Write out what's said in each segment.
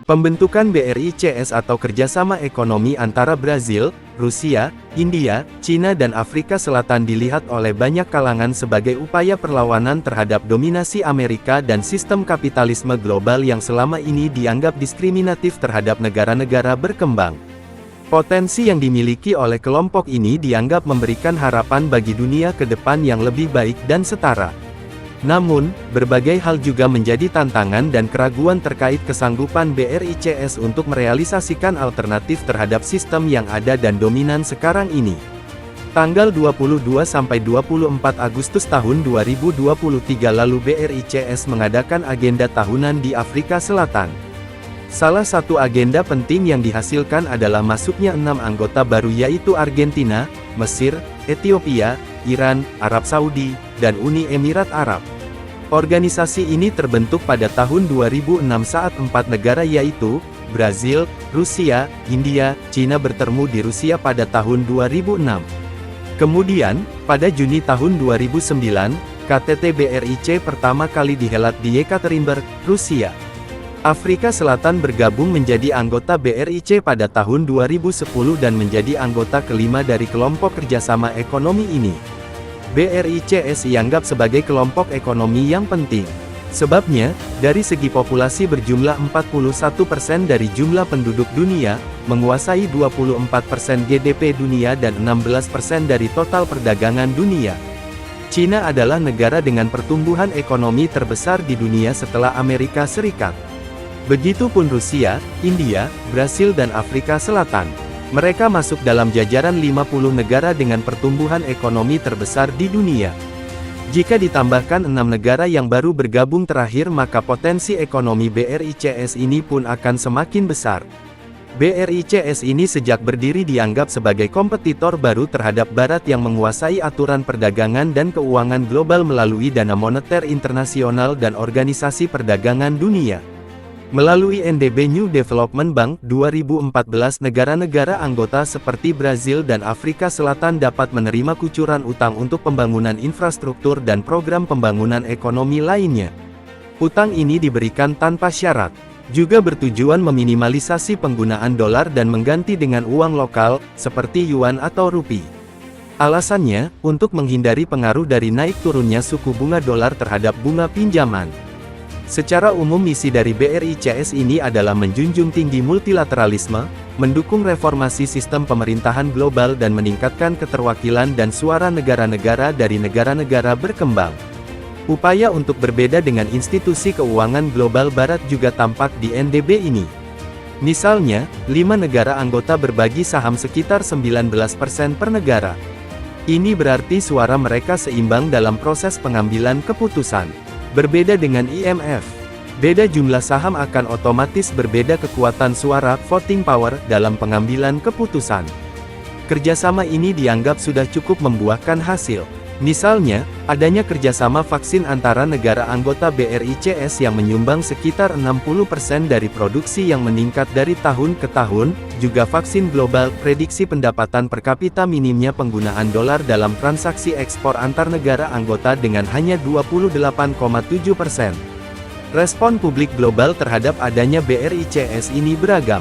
Pembentukan BRICS atau Kerjasama Ekonomi antara Brazil, Rusia, India, Cina dan Afrika Selatan dilihat oleh banyak kalangan sebagai upaya perlawanan terhadap dominasi Amerika dan sistem kapitalisme global yang selama ini dianggap diskriminatif terhadap negara-negara berkembang. Potensi yang dimiliki oleh kelompok ini dianggap memberikan harapan bagi dunia ke depan yang lebih baik dan setara. Namun, berbagai hal juga menjadi tantangan dan keraguan terkait kesanggupan BRICS untuk merealisasikan alternatif terhadap sistem yang ada dan dominan sekarang ini. Tanggal 22-24 Agustus tahun 2023 lalu BRICS mengadakan agenda tahunan di Afrika Selatan. Salah satu agenda penting yang dihasilkan adalah masuknya 6 anggota baru yaitu Argentina, Mesir, Ethiopia, Iran, Arab Saudi, dan Uni Emirat Arab. Organisasi ini terbentuk pada tahun 2006 saat 4 negara yaitu, Brazil, Rusia, India, Cina bertemu di Rusia pada tahun 2006. Kemudian, pada Juni tahun 2009, KTT BRIC pertama kali dihelat di Yekaterinburg, Rusia. Afrika Selatan bergabung menjadi anggota BRIC pada tahun 2010 dan menjadi anggota kelima dari kelompok kerjasama ekonomi ini. BRICS dianggap sebagai kelompok ekonomi yang penting. Sebabnya, dari segi populasi berjumlah 41% dari jumlah penduduk dunia, menguasai 24% GDP dunia dan 16% dari total perdagangan dunia. Cina adalah negara dengan pertumbuhan ekonomi terbesar di dunia setelah Amerika Serikat. Begitupun Rusia, India, Brasil dan Afrika Selatan. Mereka masuk dalam jajaran 50 negara dengan pertumbuhan ekonomi terbesar di dunia. Jika ditambahkan 6 negara yang baru bergabung terakhir maka potensi ekonomi BRICS ini pun akan semakin besar. BRICS ini sejak berdiri dianggap sebagai kompetitor baru terhadap Barat yang menguasai aturan perdagangan dan keuangan global melalui Dana Moneter Internasional dan Organisasi Perdagangan Dunia. Melalui NDB New Development Bank 2014 negara-negara anggota seperti Brazil dan Afrika Selatan dapat menerima kucuran utang untuk pembangunan infrastruktur dan program pembangunan ekonomi lainnya. Utang ini diberikan tanpa syarat, juga bertujuan meminimalisasi penggunaan dolar dan mengganti dengan uang lokal, seperti yuan atau rupiah. Alasannya, untuk menghindari pengaruh dari naik turunnya suku bunga dolar terhadap bunga pinjaman. Secara umum misi dari BRICS ini adalah menjunjung tinggi multilateralisme, mendukung reformasi sistem pemerintahan global dan meningkatkan keterwakilan dan suara negara-negara dari negara-negara berkembang. Upaya untuk berbeda dengan institusi keuangan global barat juga tampak di NDB ini. Misalnya, 5 negara anggota berbagi saham sekitar 19% per negara. Ini berarti suara mereka seimbang dalam proses pengambilan keputusan. Berbeda dengan IMF, beda jumlah saham akan otomatis berbeda kekuatan suara voting power dalam pengambilan keputusan. Kerjasama ini dianggap sudah cukup membuahkan hasil. Misalnya, adanya kerjasama vaksin antara negara anggota BRICS yang menyumbang sekitar 60% dari produksi yang meningkat dari tahun ke tahun, juga vaksin global, prediksi pendapatan per kapita minimnya penggunaan dolar dalam transaksi ekspor antar negara anggota dengan hanya 28,7%. Respon publik global terhadap adanya BRICS ini beragam.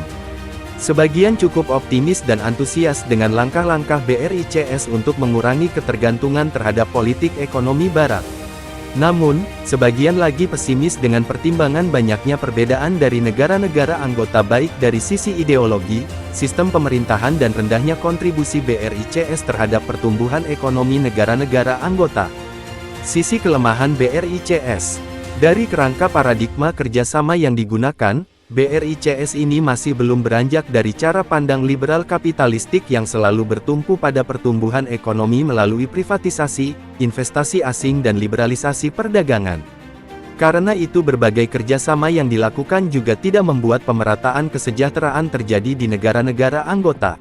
Sebagian cukup optimis dan antusias dengan langkah-langkah BRICS untuk mengurangi ketergantungan terhadap politik ekonomi Barat. Namun, sebagian lagi pesimis dengan pertimbangan banyaknya perbedaan dari negara-negara anggota baik dari sisi ideologi, sistem pemerintahan dan rendahnya kontribusi BRICS terhadap pertumbuhan ekonomi negara-negara anggota. Sisi kelemahan BRICS. Dari kerangka paradigma kerjasama yang digunakan, BRICS ini masih belum beranjak dari cara pandang liberal kapitalistik yang selalu bertumpu pada pertumbuhan ekonomi melalui privatisasi, investasi asing dan liberalisasi perdagangan. Karena itu berbagai kerjasama yang dilakukan juga tidak membuat pemerataan kesejahteraan terjadi di negara-negara anggota.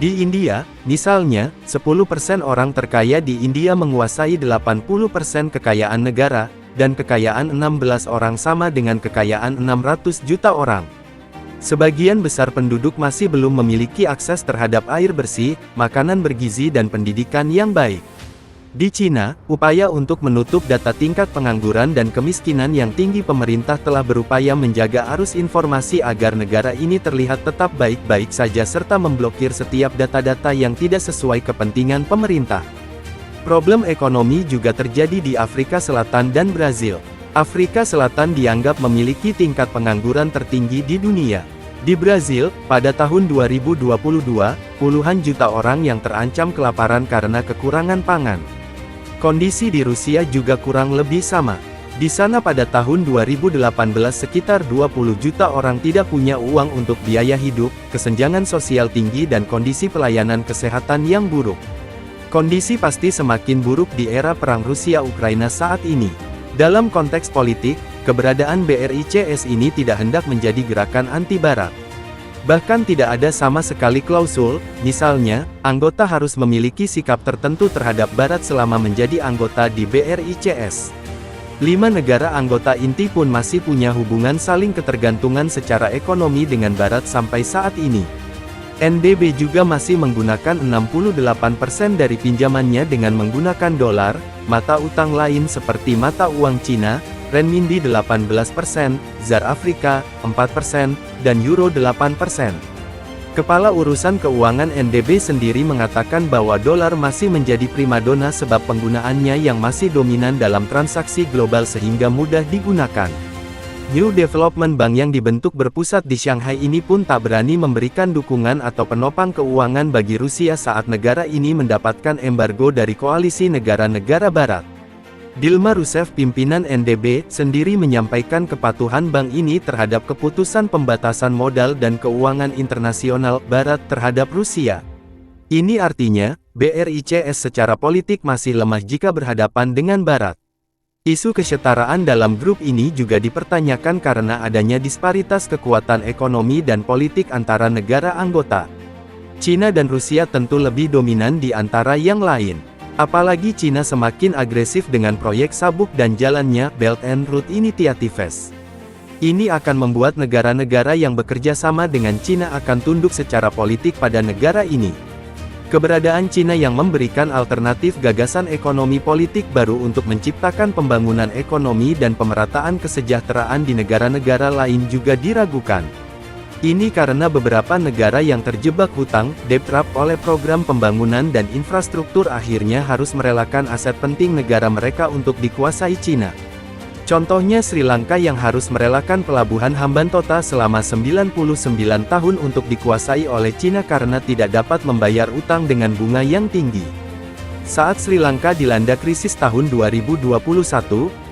Di India, misalnya, 10% orang terkaya di India menguasai 80% kekayaan negara, dan kekayaan 16 orang sama dengan kekayaan 600 juta orang. Sebagian besar penduduk masih belum memiliki akses terhadap air bersih, makanan bergizi dan pendidikan yang baik. Di Cina, upaya untuk menutup data tingkat pengangguran dan kemiskinan yang tinggi, pemerintah telah berupaya menjaga arus informasi agar negara ini terlihat tetap baik-baik saja serta memblokir setiap data-data yang tidak sesuai kepentingan pemerintah. Problem ekonomi juga terjadi di Afrika Selatan dan Brazil. Afrika Selatan dianggap memiliki tingkat pengangguran tertinggi di dunia. Di Brazil, pada tahun 2022, puluhan juta orang yang terancam kelaparan karena kekurangan pangan. Kondisi di Rusia juga kurang lebih sama. Di sana pada tahun 2018 sekitar 20 juta orang tidak punya uang untuk biaya hidup, kesenjangan sosial tinggi dan kondisi pelayanan kesehatan yang buruk. Kondisi pasti semakin buruk di era perang Rusia-Ukraina saat ini. Dalam konteks politik, keberadaan BRICS ini tidak hendak menjadi gerakan anti-Barat. Bahkan tidak ada sama sekali klausul, misalnya, anggota harus memiliki sikap tertentu terhadap Barat selama menjadi anggota di BRICS. 5 negara anggota inti pun masih punya hubungan saling ketergantungan secara ekonomi dengan Barat sampai saat ini. NDB juga masih menggunakan 68% dari pinjamannya dengan menggunakan dolar, mata utang lain seperti mata uang Cina, renminbi 18%, ZAR Afrika, 4%, dan Euro 8%. Kepala Urusan Keuangan NDB sendiri mengatakan bahwa dolar masih menjadi primadona sebab penggunaannya yang masih dominan dalam transaksi global sehingga mudah digunakan. New Development Bank yang dibentuk berpusat di Shanghai ini pun tak berani memberikan dukungan atau penopang keuangan bagi Rusia saat negara ini mendapatkan embargo dari koalisi negara-negara Barat. Dilma Rousseff, pimpinan NDB, sendiri menyampaikan kepatuhan bank ini terhadap keputusan pembatasan modal dan keuangan internasional Barat terhadap Rusia. Ini artinya, BRICS secara politik masih lemah jika berhadapan dengan Barat. Isu kesetaraan dalam grup ini juga dipertanyakan karena adanya disparitas kekuatan ekonomi dan politik antara negara anggota. Cina dan Rusia tentu lebih dominan di antara yang lain. Apalagi Cina semakin agresif dengan proyek sabuk dan jalannya Belt and Road Initiatives. Ini akan membuat negara-negara yang bekerja sama dengan Cina akan tunduk secara politik pada negara ini. Keberadaan Cina yang memberikan alternatif gagasan ekonomi politik baru untuk menciptakan pembangunan ekonomi dan pemerataan kesejahteraan di negara-negara lain juga diragukan. Ini karena beberapa negara yang terjebak hutang, debt trap oleh program pembangunan dan infrastruktur akhirnya harus merelakan aset penting negara mereka untuk dikuasai Cina. Contohnya Sri Lanka yang harus merelakan pelabuhan Hambantota selama 99 tahun untuk dikuasai oleh Cina karena tidak dapat membayar utang dengan bunga yang tinggi. Saat Sri Lanka dilanda krisis tahun 2021,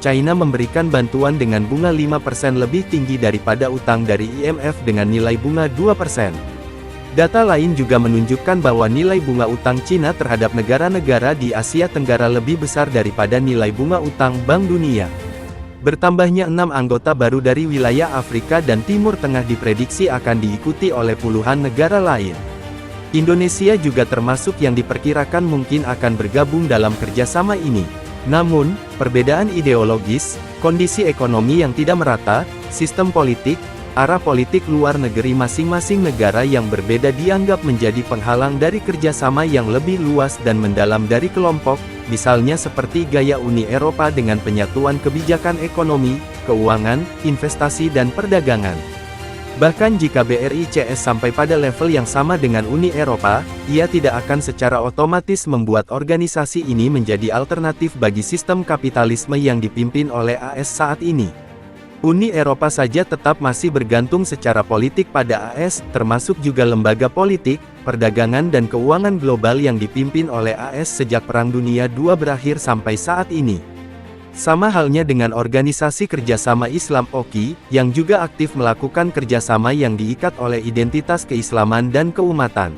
China memberikan bantuan dengan bunga 5% lebih tinggi daripada utang dari IMF dengan nilai bunga 2%. Data lain juga menunjukkan bahwa nilai bunga utang Cina terhadap negara-negara di Asia Tenggara lebih besar daripada nilai bunga utang Bank Dunia. Bertambahnya 6 anggota baru dari wilayah Afrika dan Timur Tengah diprediksi akan diikuti oleh puluhan negara lain. Indonesia juga termasuk yang diperkirakan mungkin akan bergabung dalam kerjasama ini. Namun, perbedaan ideologis, kondisi ekonomi yang tidak merata, sistem politik, arah politik luar negeri masing-masing negara yang berbeda dianggap menjadi penghalang dari kerjasama yang lebih luas dan mendalam dari kelompok, misalnya seperti gaya Uni Eropa dengan penyatuan kebijakan ekonomi, keuangan, investasi dan perdagangan. Bahkan jika BRICS sampai pada level yang sama dengan Uni Eropa, ia tidak akan secara otomatis membuat organisasi ini menjadi alternatif bagi sistem kapitalisme yang dipimpin oleh AS saat ini. Uni Eropa saja tetap masih bergantung secara politik pada AS, termasuk juga lembaga politik, perdagangan dan keuangan global yang dipimpin oleh AS sejak Perang Dunia II berakhir sampai saat ini. Sama halnya dengan Organisasi Kerjasama Islam OKI, yang juga aktif melakukan kerjasama yang diikat oleh identitas keislaman dan keumatan.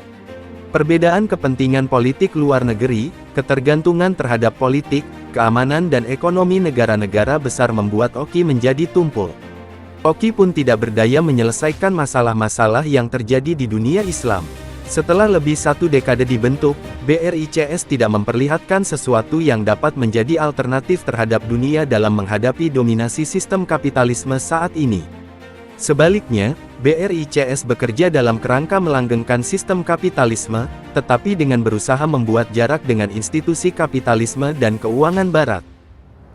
Perbedaan kepentingan politik luar negeri, ketergantungan terhadap politik, keamanan dan ekonomi negara-negara besar membuat OKI menjadi tumpul. OKI pun tidak berdaya menyelesaikan masalah-masalah yang terjadi di dunia Islam. Setelah lebih 1 dekade dibentuk, BRICS tidak memperlihatkan sesuatu yang dapat menjadi alternatif terhadap dunia dalam menghadapi dominasi sistem kapitalisme saat ini. Sebaliknya, BRICS bekerja dalam kerangka melanggengkan sistem kapitalisme, tetapi dengan berusaha membuat jarak dengan institusi kapitalisme dan keuangan barat.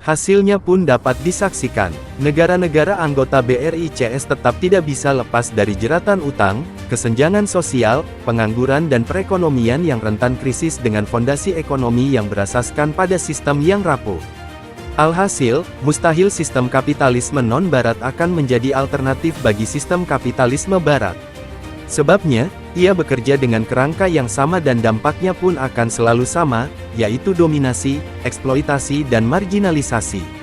Hasilnya pun dapat disaksikan. Negara-negara anggota BRICS tetap tidak bisa lepas dari jeratan utang, kesenjangan sosial, pengangguran dan perekonomian yang rentan krisis dengan fondasi ekonomi yang berasaskan pada sistem yang rapuh. Alhasil, mustahil sistem kapitalisme non-barat akan menjadi alternatif bagi sistem kapitalisme barat. Sebabnya, ia bekerja dengan kerangka yang sama dan dampaknya pun akan selalu sama, yaitu dominasi, eksploitasi dan marginalisasi.